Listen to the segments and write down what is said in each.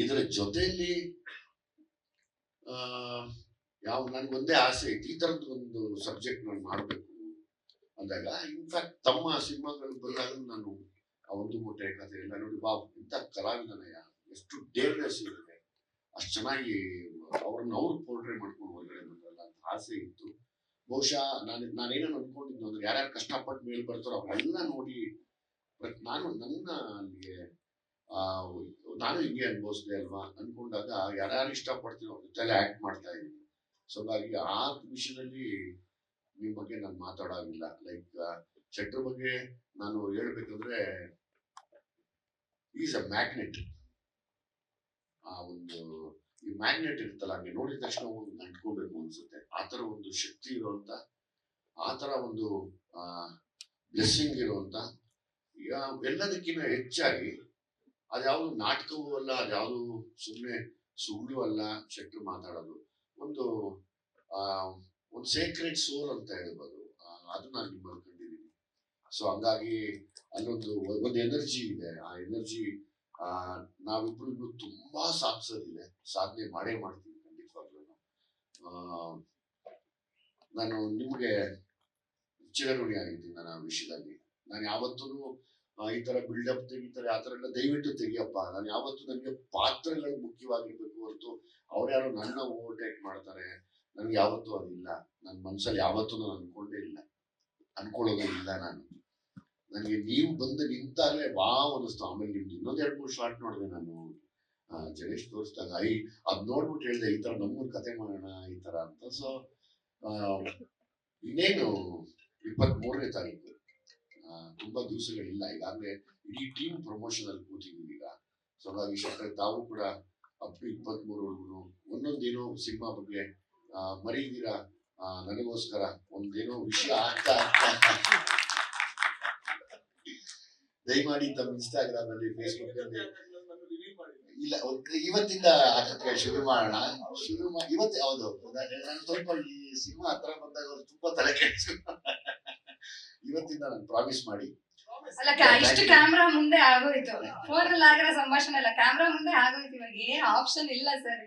ಇದರ ಜೊತೆಯಲ್ಲಿ ಯಾವ ನನ್ಗೊಂದೇ ಆಸೆ ಇತ್ತು, ಈ ತರದ್ದು ಒಂದು ಸಬ್ಜೆಕ್ಟ್ ನಾನು ಮಾಡಬೇಕು ಅಂದಾಗ. ಇನ್ಫ್ಯಾಕ್ಟ್ ತಮ್ಮ ಸಿನಿಮಾಗಳು ಬಂದಾಗ ನಾನು ಆ ಒಂದು ಮೂಟೆ ಕಥೆ ಎಲ್ಲ ನೋಡಿ, ಬಾ ಇಂಥ ಕಲಾವಿದನಯ್ಯ, ಎಷ್ಟು ಡೇರ್ನೆಸ್ ಇರುತ್ತೆ, ಅಷ್ಟು ಚೆನ್ನಾಗಿ ಅವ್ರನ್ನ ಅವ್ರು ಪೋರ್ಟ್ರೇ ಮಾಡ್ಕೊಂಡು ಹೊರಗಡೆ ಬಂದ್ರಲ್ಲ ಅಂತ ಆಸೆ ಇತ್ತು. ಬಹುಶಃ ನಾನೇನೋ ಅನ್ಕೊಂಡಿದ್ದು ಅಂದ್ರೆ, ಯಾರ್ಯಾರು ಕಷ್ಟಪಟ್ಟು ಮೇಲೆ ಬರ್ತಾರೋ ಅವರೆಲ್ಲ ನೋಡಿ ನಾನು ನನ್ನ ಅಲ್ಲಿಗೆ ನಾನು ಹಿಂಗೆ ಅನ್ಭವಿಸ್ದೆ ಅಲ್ವಾ ಅನ್ಕೊಂಡಾಗ, ಯಾರ್ಯಾರು ಇಷ್ಟಪಡ್ತೀನೋ ಅವ್ರ ಜೊತೆಲೆ ಆಕ್ಟ್ ಮಾಡ್ತಾ ಇದ್ದೀನಿ. ಸೊ ಹಾಗಾಗಿ ಆ ವಿಷಯದಲ್ಲಿ ನಿಮ್ಮ ಬಗ್ಗೆ ನಾನು ಮಾತಾಡೋದಿಲ್ಲ. ಲೈಕ್ ಶೆಟ್ಟರ್ ಬಗ್ಗೆ ನಾನು ಹೇಳ್ಬೇಕಂದ್ರೆ, ಈಸ್ ಅ ಮ್ಯಾಗ್ನೆಟ್. ಆ ಒಂದು ಈ ಮ್ಯಾಗ್ನೆಟ್ ಇರುತ್ತಲ್ಲ, ಹಂಗೆ ನೋಡಿದ ತಕ್ಷಣ ಒಂದು ಅಂಟ್ಕೋಬೇಕು ಅನ್ಸುತ್ತೆ. ಆ ತರ ಒಂದು ಶಕ್ತಿ ಇರುವಂತ, ಆ ತರ ಒಂದು ಬ್ಲೆಸ್ಸಿಂಗ್ ಇರುವಂತ, ಎಲ್ಲದಕ್ಕಿಂತ ಹೆಚ್ಚಾಗಿ ಅದ್ಯಾವುದು ನಾಟಕವೂ ಅಲ್ಲ, ಅದ್ಯಾವುದು ಸುಮ್ಮನೆ ಸುಳ್ಳು ಅಲ್ಲ. ಶೆಟ್ಟರ್ ಮಾತಾಡೋದು ಒಂದು ಒಂದು ಸೇಕ್ರೆಡ್ ಸೋಲ್ ಅಂತ ಹೇಳ್ಬೋದು. ಅದು ನಾನು ನಿಮ್ಮಲ್ಲಿ ಕಂಡಿದ್ದೀನಿ. ಸೊ ಹಂಗಾಗಿ ಅಲ್ಲೊಂದು ಎನರ್ಜಿ ಇದೆ. ಆ ಎನರ್ಜಿ ನಾವಿಬ್ರು ತುಂಬಾ ಸಾಧಿಸೋದಿದೆ, ಸಾಧನೆ ಮಾಡೇ ಮಾಡ್ತೀವಿ ಖಂಡಿತವಾಗ್ಲೂ. ನಾನು ನಿಮ್ಗೆ ಚಿರಋಣಿ ಆಗಿದ್ದೀನಿ ನಾನು ಆ ವಿಷಯದಲ್ಲಿ. ನಾನು ಯಾವತ್ತೂ ಈ ತರ ಬಿಲ್ಡಪ್ ತೆಗಿತಾರೆ ಆ ತರ ಎಲ್ಲ ದಯವಿಟ್ಟು ತೆಗಿಯಪ್ಪ. ನಾನು ಯಾವತ್ತೂ ನನಗೆ ಪಾತ್ರಗಳು ಮುಖ್ಯವಾಗಿರ್ಬೇಕು ಹೊರತು ಅವ್ರ್ಯಾರು ನನ್ನ ಓವರ್ಟೇಕ್ ಮಾಡ್ತಾರೆ, ನನ್ಗೆ ಯಾವತ್ತೂ ಅದಿಲ್ಲ. ನನ್ನ ಮನ್ಸಲ್ಲಿ ಯಾವತ್ತೂ ನಾನು ಅನ್ಕೊಂಡೇ ಇಲ್ಲ, ಅನ್ಕೊಳ್ಳೋದೇ ಇಲ್ಲ. ನನಗೆ ನೀವು ಬಂದು ನಿಂತಾಗಲೇ ವಾವ್ ಅನ್ನಿಸ್ತು. ಆಮೇಲೆ ನಿಮ್ದು ಇನ್ನೊಂದು 2-3 ಶಾರ್ಟ್ ನೋಡಿದೆ ನಾನು ಜಡೇಶ್ ತೋರಿಸಿದಾಗ. ಅದ್ ನೋಡ್ಬಿಟ್ಟು ಹೇಳಿದೆ, ಈ ತರ ನಮ್ಮೂರ್ ಕತೆ ಮಾಡೋಣ ಈ ತರ ಅಂತ. ಸೊ ಇನ್ನೇನು 23ನೇ ತಾರೀಕು, ತುಂಬಾ ದಿವಸಗಳಿಲ್ಲ. ಈಗಾಗಲೇ ಇಡೀ ಟೀಮ್ ಪ್ರಮೋಷನ್ ಅಲ್ಲಿ ಕೂತಿದ್ದೀವಿ ಈಗ. ಸೊ ಹಾಗಾಗಿ ಶೆಟ್ಟರ್ ತಾವು ಕೂಡ ಅಪ್ ಟು 23ವರೆಗೂ ಒಂದೊಂದೇನೋ ಸಿನಿಮಾ ಬಗ್ಗೆ ಮರೀದಿರಾ ನನಗೋಸ್ಕರ ಒಂದೇನೋ ವಿಷಯ ಆಗ್ತಾ ದಯಮಾಡಿ ತಮ್ಮ ಇನ್ಸ್ಟಾಗ್ರಾಮ್ ಅಲ್ಲಿ, ಫೇಸ್ಬುಕ್ ಅಲ್ಲಿ ಇಲ್ಲ, ಇವತ್ತಿಂದ ಹಾಕಕ್ಕೆ ಶುರು ಮಾಡೋಣ. ಇವತ್ತೇ ಹೌದು. ನಾನು ಸ್ವಲ್ಪ ಈ ಸಿನಿಮಾ ಹತ್ರ ಬಂದಾಗ ಅವ್ರು ತುಂಬಾ ತಲೆ ಕೆಡಿಸ್, ಇವತ್ತಿಂದ ನಾನು ಪ್ರಾಮಿಸ್ ಮಾಡಿ. ಅಲ್ಲ, ಇಷ್ಟು ಕ್ಯಾಮ್ರಾ ಮುಂದೆ ಆಗೋಯ್ತು, ಫೋನ್ ಅಲ್ಲಿ ಆಗಿರೋ ಸಂಭಾಷಣೆ ಎಲ್ಲ ಕ್ಯಾಮ್ರಾ ಮುಂದೆ ಆಗೋಯ್ತು. ಇವಾಗ ಏನ್ ಆಪ್ಷನ್ ಇಲ್ಲ ಸರ್.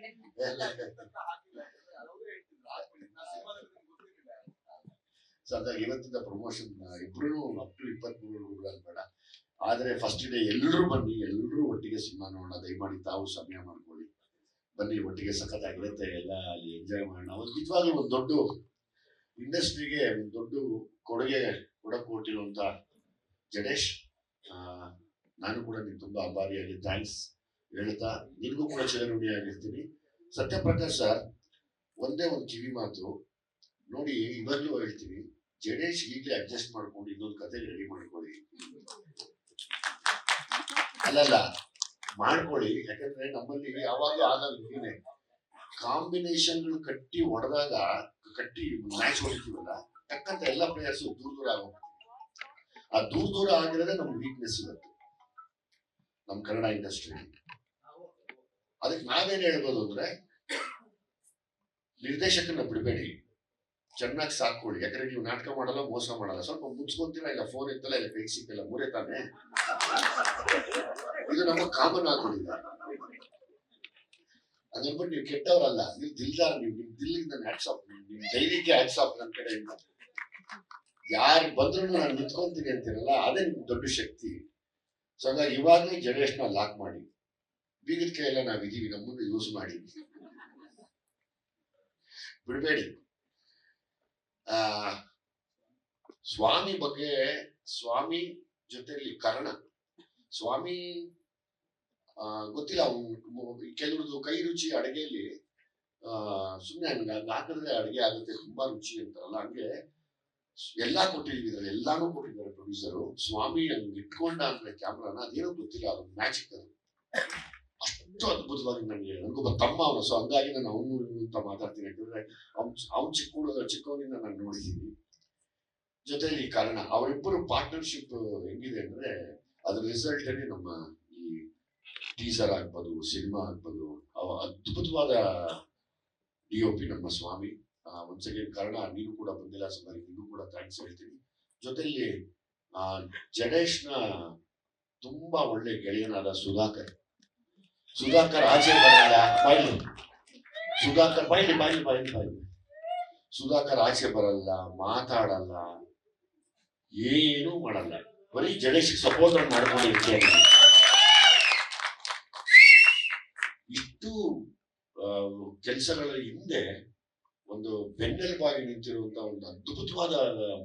ಇವತ್ತಿಂದ ಪ್ರಮೋಷನ್ ಇಬ್ರು ಅಪ್ ಟು 23 ಬೇಡ, ಆದ್ರೆ ಫಸ್ಟ್ ಡೇ ಎಲ್ಲರೂ ಬನ್ನಿ, ಎಲ್ಲರೂ ಒಟ್ಟಿಗೆ ಸಿನಿಮಾ ನೋಡೋಣ. ದಯಮಾಡಿ ತಾವು ಸಮಯ ಮಾಡ್ಕೊಳ್ಳಿ, ಬನ್ನಿ, ಒಟ್ಟಿಗೆ ಸಖತ್ತಾಗಿರುತ್ತೆ, ಎಲ್ಲ ಅಲ್ಲಿ ಎಂಜಾಯ್ ಮಾಡೋಣ. ಒಂದು ನಿಜವಾಗ್ಲೂ ಒಂದು ದೊಡ್ಡ ಇಂಡಸ್ಟ್ರಿಗೆ ಒಂದು ದೊಡ್ಡ ಕೊಡುಗೆ ಕೊಟ್ಟಿರುವಂತ ಜಡೇಶ್, ನಾನು ಕೂಡ ನಿಮ್ಗೆ ತುಂಬಾ ಆಭಾರಿಯಾಗಿ ಥ್ಯಾಂಕ್ಸ್ ಹೇಳ್ತಾ, ನಿನ್ಗೂ ಕೂಡ ಚಿರಋಣಿಯಾಗಿರ್ತೀನಿ. ಸತ್ಯಪ್ರಕಾಶ್ ಸರ್, ಒಂದೇ ಒಂದು ಕಿವಿ ಮಾತು ನೋಡಿ, ಇವಾಗ್ಲೂ ಹೇಳ್ತೀನಿ, ಜಡೇಶ್ ಈಗಲೇ ಅಡ್ಜಸ್ಟ್ ಮಾಡ್ಕೊಂಡು ಇನ್ನೊಂದು ಕತೆ ರೆಡಿ ಮಾಡ್ಕೊಳ್ಳಿ. ಅಲ್ಲಲ್ಲ ಮಾಡ್ಕೊಳ್ಳಿ, ಯಾಕಂದ್ರೆ ನಮ್ಮಲ್ಲಿ ಯಾವಾಗಲೂ ಆಗೋದು ಕಾಂಬಿನೇಷನ್ಗಳು ಕಟ್ಟಿ ಹೊಡೆದಾಗ, ಕಟ್ಟಿ ಮ್ಯಾಚ್ ಹೊಡಿತೀವಲ್ಲ, ತಕ್ಕಂತ ಎಲ್ಲ ಪ್ಲೇಯರ್ಸ್ ದೂರ ಆಗೋಗ್ತಾರೆ. ಆ ದೂರ ಆಗಿರೋದೇ ನಮ್ಗೆ ವೀಕ್ನೆಸ್ ಇವತ್ತು ನಮ್ ಕನ್ನಡ ಇಂಡಸ್ಟ್ರಿ. ಅದಕ್ಕೆ ನಾವೇನ್ ಹೇಳ್ಬೋದು ಅಂದ್ರೆ, ನಿರ್ದೇಶಕನ ಬಿಡಬೇಡಿ, ಚೆನ್ನಾಗಿ ಸಾಕೊಳ್ಳಿ. ಯಾಕಂದ್ರೆ ನೀವು ನಾಟಕ ಮಾಡಲ್ಲ, ಮೋಸ ಮಾಡಲ್ಲ, ಸ್ವಲ್ಪ ಮುಚ್ಕೊಂತೀರಾ, ಇಲ್ಲ ಫೋನ್ ಇತ್ತಲ್ಲ, ಇಲ್ಲ ಕೈ ಸಿಕ್ಕಲ್ಲ, ಮೂರೇ ತಾನೆ. ಇದು ನಮ್ಮ ಕಾಮನ್ ಆಗ್ಬಿಟ್ಟಿದೆ. ಅದನ್ಬಿಟ್ಟು ನೀವು ಕೆಟ್ಟವರಲ್ಲ, ನೀವು ದಿಲ್ದಾರ, ನೀವು ನಿಮ್ ದಿಲ್ಲಿಂದ ಹ್ಯಾಟ್ಸಾಪ್, ನಿಮ್ ಧೈರ್ಯಕ್ಕೆ ಹ್ಯಾಟ್ಸಾಪ್ ನನ್ನ ಕಡೆಯಿಂದ. ಯಾರು ಬಂದ್ರು ನಾನು ನಿಂತ್ಕೊಂತೀನಿ ಅಂತೀರಲ್ಲ, ಅದೇ ನಿಮ್ ದೊಡ್ಡ ಶಕ್ತಿ. ಸೊ ಹಂಗಾಗಿ ಇವಾಗಲೇ ಜಡೇಶ್ನ ಲಾಕ್ ಮಾಡಿ, ಬೀಗದ ಕೈಯೆಲ್ಲ ನಾವಿದೀವಿ, ನಮ್ಮನ್ನು ಯೂಸ್ ಮಾಡಿ, ಬಿಡಬೇಡಿ. ಸ್ವಾಮಿ ಬಗ್ಗೆ, ಸ್ವಾಮಿ ಜೊತೆಲಿ ಕರ್ಣ, ಸ್ವಾಮಿ ಗೊತ್ತಿಲ್ಲ, ಕೆಲವ್ರದ್ದು ಕೈ ರುಚಿ ಅಡುಗೆಯಲ್ಲಿ ಸುಮ್ಮನೆ ಹಂಗ ಹಾಕಿದ್ರೆ ಅಡುಗೆ ಆಗುತ್ತೆ, ತುಂಬಾ ರುಚಿ ಅಂತಾರಲ್ಲ, ಹಂಗೆ ಎಲ್ಲಾ ಕೊಟ್ಟಿದ್ವಿ, ಇದ್ರಲ್ಲಿ ಎಲ್ಲಾನು ಕೊಟ್ಟಿದ್ದಾರೆ ಪ್ರೊಡ್ಯೂಸರು. ಸ್ವಾಮಿ ಹಂಗೆ ಇಟ್ಕೊಂಡ ಅಂದ್ರೆ ಕ್ಯಾಮ್ರಾನ, ಅದೇನೋ ಗೊತ್ತಿಲ್ಲ, ಅದು ಮ್ಯಾಜಿಕ್, ಅದು ಅಷ್ಟು ಅದ್ಭುತವಾಗಿ ನನಗೊಬ್ಬ ತಮ್ಮ ಅವನು. ಸೊ ಹಂಗಾಗಿ ನಾನು ಅವನು ಅಂತ ಮಾತಾಡ್ತೀನಿ, ಯಾಕಂದ್ರೆ ಅವ್ನು ಚಿಕ್ಕವನಿಂದ ನಾನು ನೋಡಿದ್ದೀನಿ. ಜೊತೆಲಿ ಕಾರಣ, ಅವರಿಬ್ಬರು ಪಾರ್ಟ್ನರ್ಶಿಪ್ ಹೆಂಗಿದೆ ಅಂದ್ರೆ, ಅದ್ರ ರಿಸಲ್ಟ್ ನಮ್ಮ ಈ ಟೀಸರ್ ಆಗ್ಬೋದು, ಸಿನಿಮಾ ಆಗ್ಬೋದು, ಅದ್ಭುತವಾದ DOP ನಮ್ಮ ಸ್ವಾಮಿ. ಒಂದ್ ಸೆಕೆಂಡ್ ಕಾರಣ, ನೀನು ಕೂಡ ಬಂದಿಲ್ಲ, ಸುಮಾರು ನೀನು ಕೂಡ ಥ್ಯಾಂಕ್ಸ್ ಹೇಳ್ತೀನಿ. ಜೊತೆಲಿ ಜಡೇಶ್ನ ತುಂಬಾ ಒಳ್ಳೆ ಗೆಳೆಯನಾದ ಸುಧಾಕರ್. ಸುಧಾಕರ್ ಆಚೆ ಬರಲ್ಲ, ಬಾಯ್ಲಿ ಸುಧಾಕರ್, ಬಾಯ್ಲಿ ಬಾಯ್ಲಿ ಬಾಯ್ಲಿ ಬಾಯ್ಲಿ. ಸುಧಾಕರ್ ಆಚೆ ಬರಲ್ಲ, ಮಾತಾಡಲ್ಲ, ಏನು ಮಾಡಲ್ಲ, ಬರೀ ಜಡೇಶ್ ಸಪೋರ್ಟ್ ಮಾಡ್ಕೊಂಡಿರ್ತೀನಿ. ಇಷ್ಟು ಕೆಲಸಗಳ ಹಿಂದೆ ಒಂದು ಬೆನ್ನೆಲುಬಾಗಿ ನಿಂತಿರುವಂತ ಒಂದು ಅದ್ಭುತವಾದ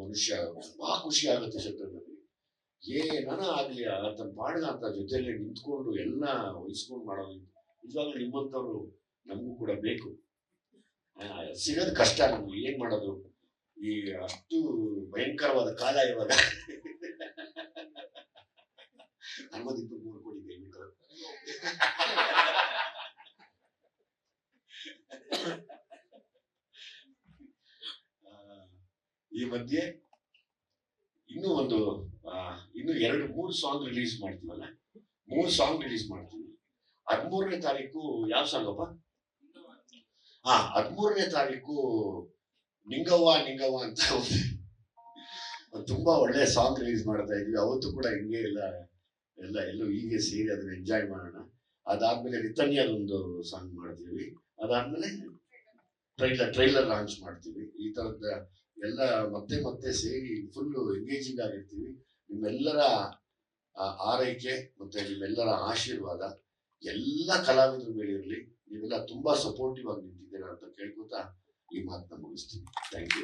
ಮನುಷ್ಯ. ತುಂಬಾ ಖುಷಿ ಆಗುತ್ತೆ ಶಂಕರನಲ್ಲಿ. ಏನನ ಆಗ್ಲಿ ಆತನ ಪಾಡಿನ ಅಂತ ಜೊತೆಯಲ್ಲಿ ನಿಂತ್ಕೊಂಡು ಎಲ್ಲ ವಹಿಸ್ಕೊಂಡು ಮಾಡೋದು ನಿಜವಾಗ್ಲೂ ನಿಮ್ಮಂಥವ್ರು ನಮಗೂ ಕೂಡ ಬೇಕು. ಸಿಗೋದು ಕಷ್ಟ, ನಮ್ಗೆ ಏನ್ ಮಾಡೋದು, ಈ ಅಷ್ಟು ಭಯಂಕರವಾದ ಕಾಲ ಇವಾಗ. 43 ಕೋಟಿ ದಯವಿಟ್ಟು. ಈ ಮಧ್ಯೆ ಇನ್ನೂ 2-3 ಸಾಂಗ್ ರಿಲೀಸ್ ಮಾಡ್ತೀವಲ್ಲ, 3 ಸಾಂಗ್ ರಿಲೀಸ್ ಮಾಡ್ತೀವಿ. 13ನೇ ತಾರೀಕು ಯಾವ ಸಾಂಗ್ ಅಪ್ಪ? 13ನೇ ತಾರೀಕು ನಿಂಗವ್ವ ನಿಂಗವ್ವ ಅಂತ ಒಂದು ತುಂಬಾ ಒಳ್ಳೆ ಸಾಂಗ್ ರಿಲೀಸ್ ಮಾಡ್ತಾ ಇದ್ವಿ. ಅವತ್ತು ಕೂಡ ಹಿಂಗೆ ಎಲ್ಲೂ ಹೀಗೆ ಸೇರಿ ಅದನ್ನ ಎಂಜಾಯ್ ಮಾಡೋಣ. ಅದಾದ್ಮೇಲೆ ರಿತನ್ಯದೊಂದು ಸಾಂಗ್ ಮಾಡ್ತೀವಿ. ಅದಾದ್ಮೇಲೆ ಟ್ರೈಲರ್ ಲಾಂಚ್ ಮಾಡ್ತೀವಿ. ಈ ತರದ ಎಲ್ಲ ಮತ್ತೆ ಸೇರಿ ಫುಲ್ ಎಂಗೇಜಿಂಗ್ ಆಗಿರ್ತೀವಿ. ನಿಮ್ಮೆಲ್ಲರ ಆರೈಕೆ ಮತ್ತೆ ನಿಮ್ಮೆಲ್ಲರ ಆಶೀರ್ವಾದ ಎಲ್ಲ ಕಲಾವಿದರ ಮೇಲೆ ಇರಲಿ. ನೀವೆಲ್ಲ ತುಂಬಾ ಸಪೋರ್ಟಿವ್ ಆಗಿ ನಿಂತಿದ್ದೀರಾ ಅಂತ ಕೇಳ್ಕೊತಾ ಈ ಮಾತನ್ನ ಮುಗಿಸ್ತೀನಿ. Thank you.